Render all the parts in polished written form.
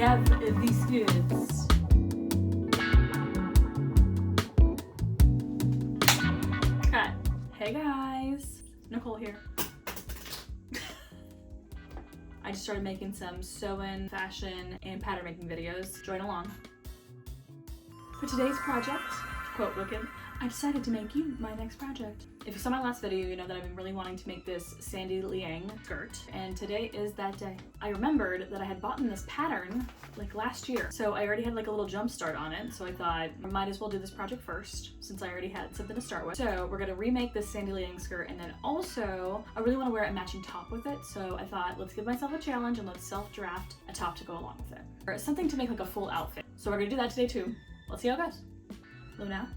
have these goods. Cut. Hey guys, Nicole here. I just started making some sewing, fashion, and pattern making videos. Join along. For today's project, quote Wicked, I decided to make you my next project. If you saw my last video, you know that I've been really wanting to make this Sandy Liang skirt, and today is that day. I remembered that I had bought this pattern like last year, so I already had like a little jump start on it, so I thought I might as well do this project first since I already had something to start with. So we're gonna remake this Sandy Liang skirt, and then also I really want to wear a matching top with it, so I thought let's give myself a challenge and let's self-draft a top to go along with it. Or something to make like a full outfit. So we're gonna do that today too. Let's see how it goes. Luna,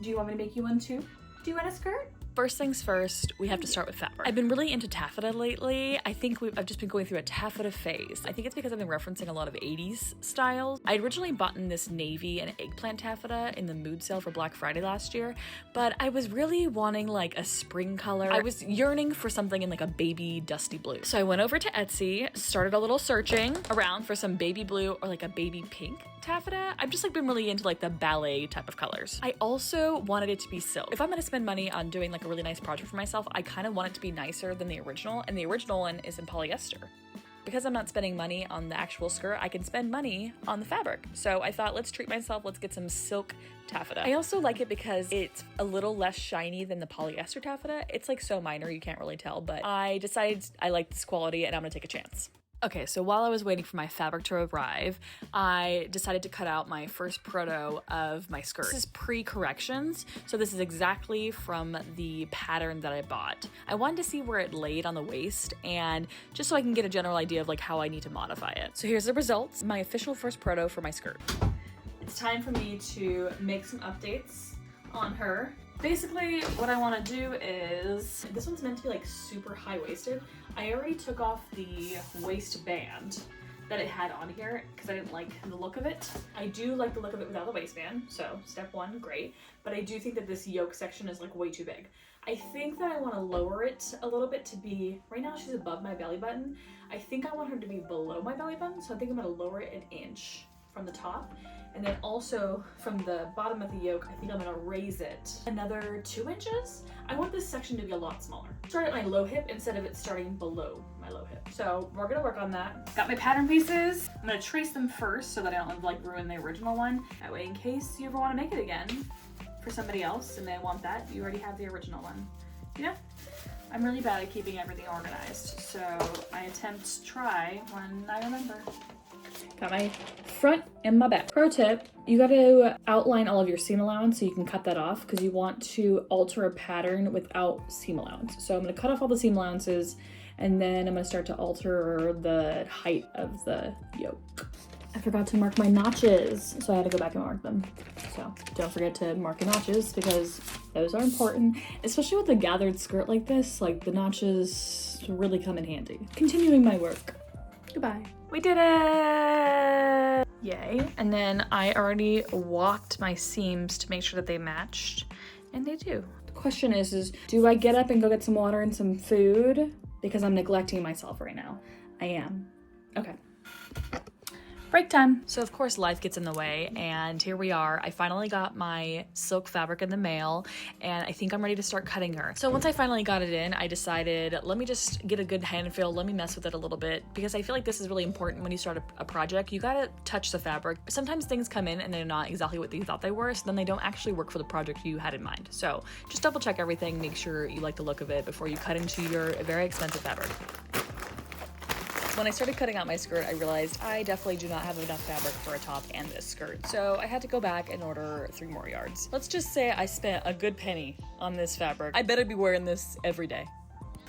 do you want me to make you one too? Do you want a skirt? First things first, we have to start with fabric. I've been really into taffeta lately. I think I've just been going through a taffeta phase. I think it's because I've been referencing a lot of 80s styles. I originally bought in this navy and eggplant taffeta in the mood sale for Black Friday last year, but I was really wanting like a spring color. I was yearning for something in like a baby dusty blue. So I went over to Etsy, started a little searching around for some baby blue or like a baby pink taffeta. I've just like been really into like the ballet type of colors. I also wanted it to be silk. If I'm gonna spend money on doing like a really nice project for myself, I kind of want it to be nicer than the original, and the original one is in polyester. Because I'm not spending money on the actual skirt, I can spend money on the fabric. So I thought, let's treat myself, let's get some silk taffeta. I also like it because it's a little less shiny than the polyester taffeta. It's like so minor, you can't really tell, but I decided I like this quality and I'm gonna take a chance. Okay, so while I was waiting for my fabric to arrive, I decided to cut out my first proto of my skirt. This is pre-corrections, so this is exactly from the pattern that I bought. I wanted to see where it laid on the waist, and just so I can get a general idea of like how I need to modify it. So here's the results, my official first proto for my skirt. It's time for me to make some updates on her. Basically, what I want to do is, this one's meant to be like super high-waisted. I already took off the waistband that it had on here because I didn't like the look of it. I do like the look of it without the waistband, so step one, great. But I do think that this yoke section is like way too big. I think that I want to lower it a little bit to be, right now she's above my belly button. I think I want her to be below my belly button, so I think I'm going to lower it an inch from the top. And then also from the bottom of the yoke, I think I'm gonna raise it another 2 inches. I want this section to be a lot smaller. Start at my low hip instead of it starting below my low hip. So we're gonna work on that. Got my pattern pieces. I'm gonna trace them first so that I don't like ruin the original one. That way, in case you ever wanna make it again for somebody else and they want that, you already have the original one. You know? I'm really bad at keeping everything organized, so I attempt to try when I remember. Got my front and my back. Pro tip, you gotta outline all of your seam allowance so you can cut that off because you want to alter a pattern without seam allowance. So I'm gonna cut off all the seam allowances and then I'm gonna start to alter the height of the yoke. I forgot to mark my notches, so I had to go back and mark them. So don't forget to mark your notches because those are important, especially with a gathered skirt like this. Like the notches really come in handy. Continuing my work. Goodbye. We did it! Yay. And then I already walked my seams to make sure that they matched, and they do. The question is do I get up and go get some water and some food? Because I'm neglecting myself right now. I am. Okay. Break time. So of course life gets in the way, and here we are. I finally got my silk fabric in the mail, and I think I'm ready to start cutting her. So once I finally got it in, I decided, let me just get a good hand feel, let me mess with it a little bit, because I feel like this is really important when you start a project. You gotta touch the fabric. Sometimes things come in and they're not exactly what you thought they were, so then they don't actually work for the project you had in mind. So just double check everything, make sure you like the look of it before you cut into your very expensive fabric. When I started cutting out my skirt, I realized I definitely do not have enough fabric for a top and this skirt. So I had to go back and order 3 more yards. Let's just say I spent a good penny on this fabric. I better be wearing this every day.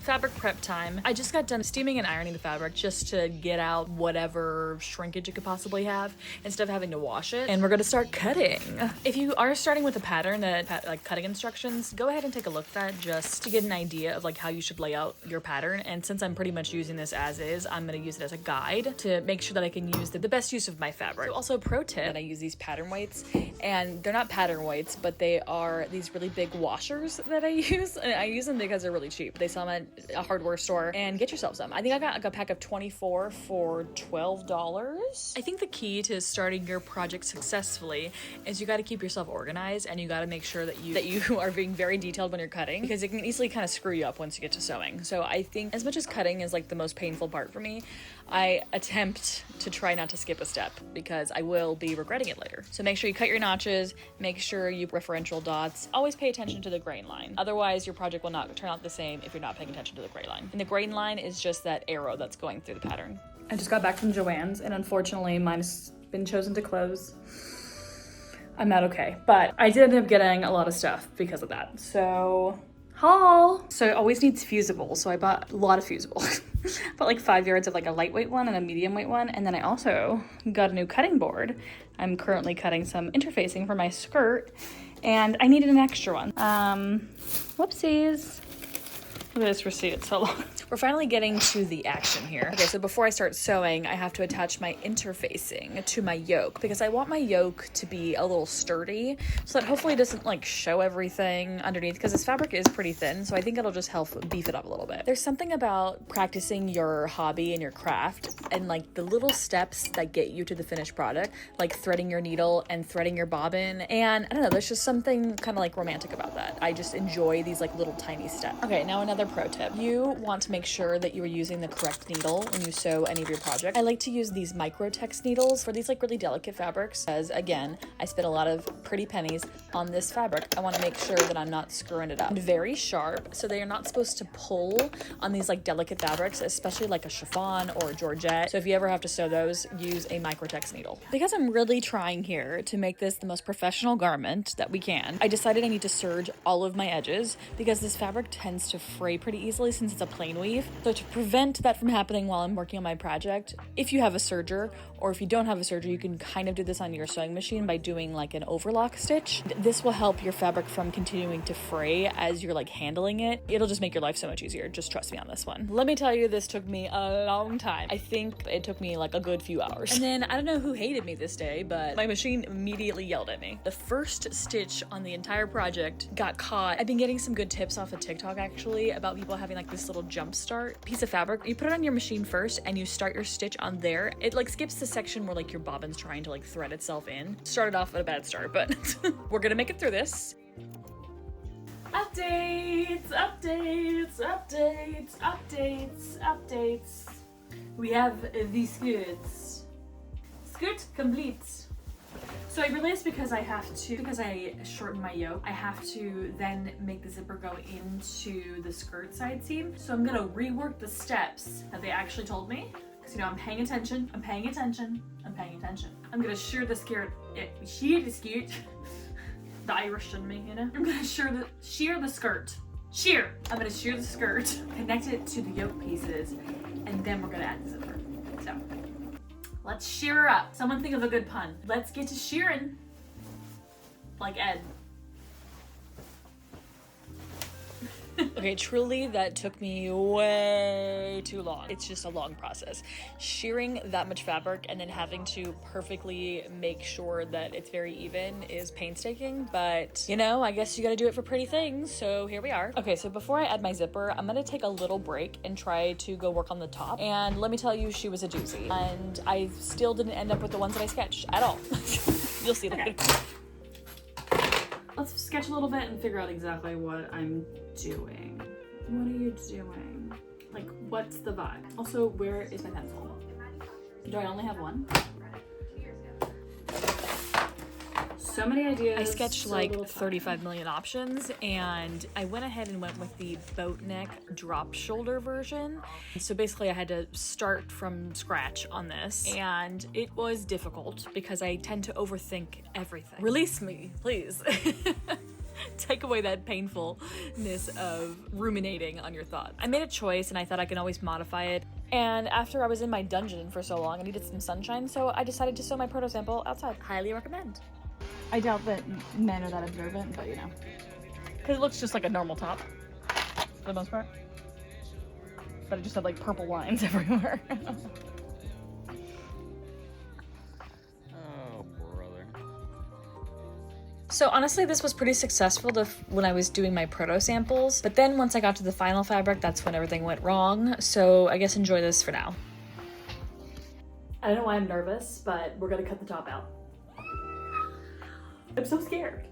Fabric prep time. I just got done steaming and ironing the fabric just to get out whatever shrinkage it could possibly have instead of having to wash it. And we're gonna start cutting. If you are starting with a pattern that like cutting instructions, go ahead and take a look at that just to get an idea of like how you should lay out your pattern. And since I'm pretty much using this as is, I'm gonna use it as a guide to make sure that I can use the best use of my fabric. So also pro tip, I use these pattern weights, and they're not pattern weights, but they are these really big washers that I use. And I use them because they're really cheap. They sell them at a hardware store and get yourself some. I think I got like a pack of 24 for $12. I think the key to starting your project successfully is you got to keep yourself organized, and you got to make sure that you are being very detailed when you're cutting, because it can easily kind of screw you up once you get to sewing. So I think as much as cutting is like the most painful part for me, I attempt to try not to skip a step, because I will be regretting it later. So make sure you cut your notches, make sure you referential dots, always pay attention to the grain line. Otherwise, your project will not turn out the same if you're not paying attention to the grain line. And the grain line is just that arrow that's going through the pattern. I just got back from Joann's, and unfortunately mine's been chosen to close. I'm not okay, but I did end up getting a lot of stuff because of that. So, haul! So it always needs fusible, so I bought a lot of fusible. Bought like 5 yards of like a lightweight one and a medium weight one, and then I also got a new cutting board. I'm currently cutting some interfacing for my skirt, and I needed an extra one. Whoopsies. Look at this receipt, it's so long. We're finally getting to the action here. Okay, so before I start sewing, I have to attach my interfacing to my yoke, because I want my yoke to be a little sturdy, so that hopefully it doesn't like show everything underneath, because this fabric is pretty thin, so I think it'll just help beef it up a little bit. There's something about practicing your hobby and your craft, and like the little steps that get you to the finished product, like threading your needle and threading your bobbin, and I don't know, there's just something kind of like romantic about that. I just enjoy these like little tiny steps. Okay, now another pro tip. You want to make sure that you are using the correct needle when you sew any of your projects. I like to use these Microtex needles for these like really delicate fabrics, because again, I spent a lot of pretty pennies on this fabric. I want to make sure that I'm not screwing it up. And very sharp, so they are not supposed to pull on these like delicate fabrics, especially like a chiffon or a georgette. So if you ever have to sew those, use a Microtex needle. Because I'm really trying here to make this the most professional garment that we can, I decided I need to serge all of my edges, because this fabric tends to fray pretty easily since it's a plain weave. So to prevent that from happening while I'm working on my project, if you have a serger, or if you don't have a serger, you can kind of do this on your sewing machine by doing like an overlock stitch. This will help your fabric from continuing to fray as you're like handling it. It'll just make your life so much easier. Just trust me on this one. Let me tell you, this took me a long time. I think it took me like a good few hours. And then I don't know who hated me this day, but my machine immediately yelled at me. The first stitch on the entire project got caught. I've been getting some good tips off of TikTok actually about people having like this little jump start piece of fabric. You put it on your machine first and you start your stitch on there. It like skips the section where like your bobbin's trying to like thread itself in. Started off at a bad start, but we're gonna make it through this. Updates, updates, updates, updates, updates. We have the skirts. Skirt complete. So I realized because I shortened my yoke, I have to then make the zipper go into the skirt side seam. So I'm gonna rework the steps that they actually told me. Because you know, I'm paying attention, I'm paying attention, I'm paying attention. I'm gonna shear the skirt, the Irish in me, you know? I'm gonna shear the skirt. I'm gonna shear the skirt, connect it to the yoke pieces, and then we're gonna add the zipper. So, let's shear her up. Someone think of a good pun. Let's get to shearing. Like Ed. Okay, truly that took me way too long. It's just a long process. Shearing that much fabric and then having to perfectly make sure that it's very even is painstaking, but you know, I guess you gotta do it for pretty things, so here we are. Okay, so before I add my zipper, I'm gonna take a little break and try to go work on the top, and let me tell you, she was a doozy. And I still didn't end up with the ones that I sketched at all. You'll see later. Let's sketch a little bit and figure out exactly what I'm doing. What are you doing? Like, what's the vibe? Also, where is my pencil? Do I only have one? So many ideas. I sketched like 35 million options, and I went ahead and went with the boat neck drop shoulder version. So basically I had to start from scratch on this, and it was difficult because I tend to overthink everything. Release me, please. Take away that painfulness of ruminating on your thoughts. I made a choice and I thought I can always modify it. And after I was in my dungeon for so long, I needed some sunshine, so I decided to sew my proto sample outside. Highly recommend. I doubt that men are that observant, but you know. Because it looks just like a normal top, for the most part. But it just had like purple lines everywhere. So honestly, this was pretty successful when I was doing my proto samples, but then once I got to the final fabric, that's when everything went wrong. So I guess enjoy this for now. I don't know why I'm nervous, but we're gonna cut the top out. I'm so scared.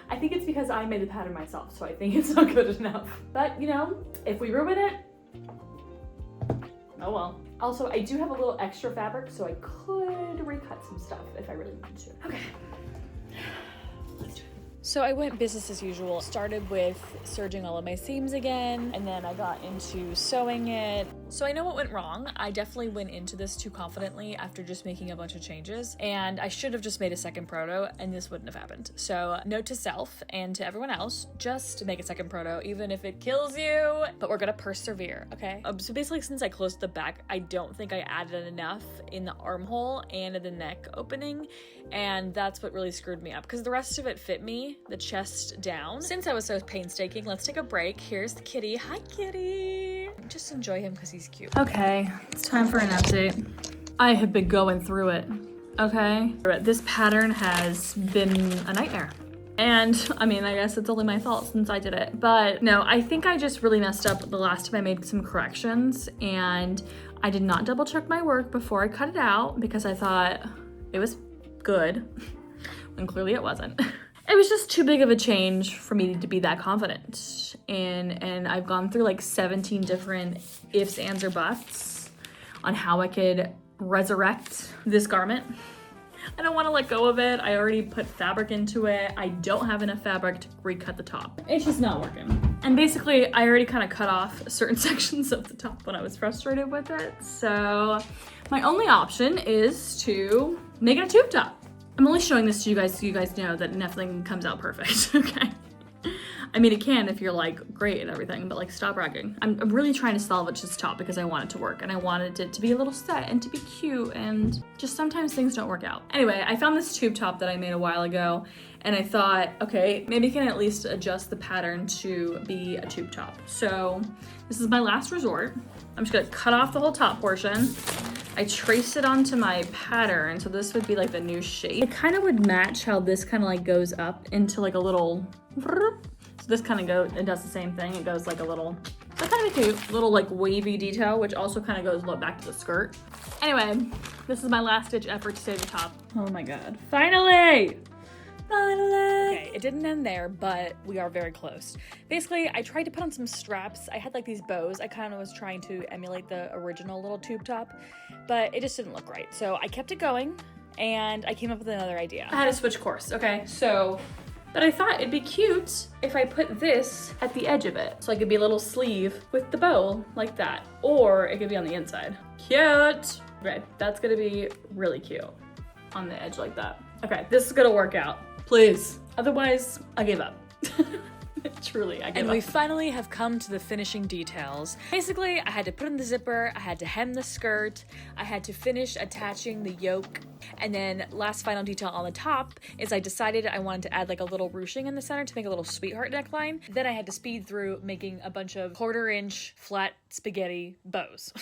I think it's because I made the pattern myself, so I think it's not good enough. But you know, if we ruin it, oh well. Also, I do have a little extra fabric, so I could recut some stuff if I really wanted to. Okay. Let's do it. So I went business as usual. Started with serging all of my seams again, and then I got into sewing it. So I know what went wrong. I definitely went into this too confidently after just making a bunch of changes, and I should have just made a second proto, and this wouldn't have happened. So note to self and to everyone else, just make a second proto, even if it kills you, but we're gonna persevere, okay? So basically, since I closed the back, I don't think I added enough in the armhole and in the neck opening, and that's what really screwed me up, because the rest of it fit me, the chest down. Since I was so painstaking, let's take a break. Here's the kitty. Hi, kitty. Just enjoy him because he's cute. Okay, it's time for an update. I have been going through it, okay? This pattern has been a nightmare. And I mean, I guess it's only my fault since I did it, but no, I think I just really messed up the last time I made some corrections, and I did not double check my work before I cut it out because I thought it was good, when clearly it wasn't. It was just too big of a change for me to be that confident. And I've gone through like 17 different ifs, ands, or buts on how I could resurrect this garment. I don't want to let go of it. I already put fabric into it. I don't have enough fabric to recut the top. It's just not working. And basically, I already kind of cut off certain sections of the top when I was frustrated with it. So my only option is to make it a tube top. I'm only showing this to you guys so you guys know that nothing comes out perfect, okay? I mean, it can if you're like great and everything, but like stop bragging. I'm really trying to salvage this top because I want it to work and I wanted it to be a little set and to be cute, and just sometimes things don't work out. Anyway, I found this tube top that I made a while ago and I thought, okay, maybe I can at least adjust the pattern to be a tube top. So this is my last resort. I'm just gonna cut off the whole top portion. I traced it onto my pattern, so this would be like the new shape. It kind of would match how this kind of like goes up into like a little, so this kind of goes, it does the same thing. It goes like a little, so kind of a cute little like wavy detail, which also kind of goes back to the skirt. Anyway, this is my last ditch effort to save the top. Oh my God, finally! Okay, it didn't end there, but we are very close. Basically, I tried to put on some straps. I had like these bows. I kind of was trying to emulate the original little tube top, but it just didn't look right. So I kept it going and I came up with another idea. I had to switch course, okay? But I thought it'd be cute if I put this at the edge of it. So it could be a little sleeve with the bow like that, or it could be on the inside. Cute! Okay, that's gonna be really cute on the edge like that. Okay, this is gonna work out. Please. Otherwise, I gave up. Truly, I gave up. And we finally have come to the finishing details. Basically, I had to put in the zipper, I had to hem the skirt, I had to finish attaching the yoke, and then last final detail on the top is I decided I wanted to add like a little ruching in the center to make a little sweetheart neckline. Then I had to speed through making a bunch of 1/4 inch flat spaghetti bows.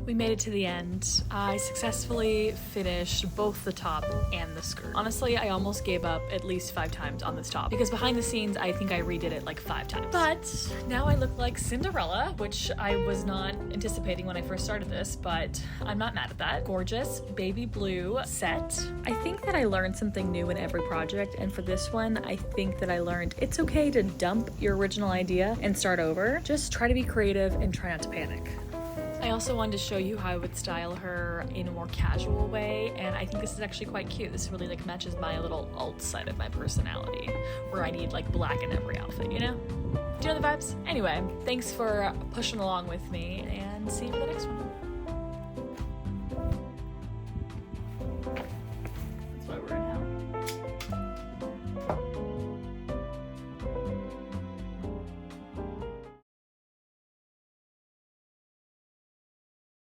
We made it to the end. I successfully finished both the top and the skirt. Honestly, I almost gave up at least 5 times on this top because behind the scenes, I think I redid it like 5 times. But now I look like Cinderella, which I was not anticipating when I first started this, but I'm not mad at that. Gorgeous baby blue set. I think that I learned something new in every project, and for this one, I think that I learned it's okay to dump your original idea and start over. Just try to be creative and try not to panic. I also wanted to show you how I would style her in a more casual way, and I think this is actually quite cute. This really like matches my little alt side of my personality, where I need like black in every outfit, you know? Do you know the vibes? Anyway, thanks for pushing along with me, and see you for the next one.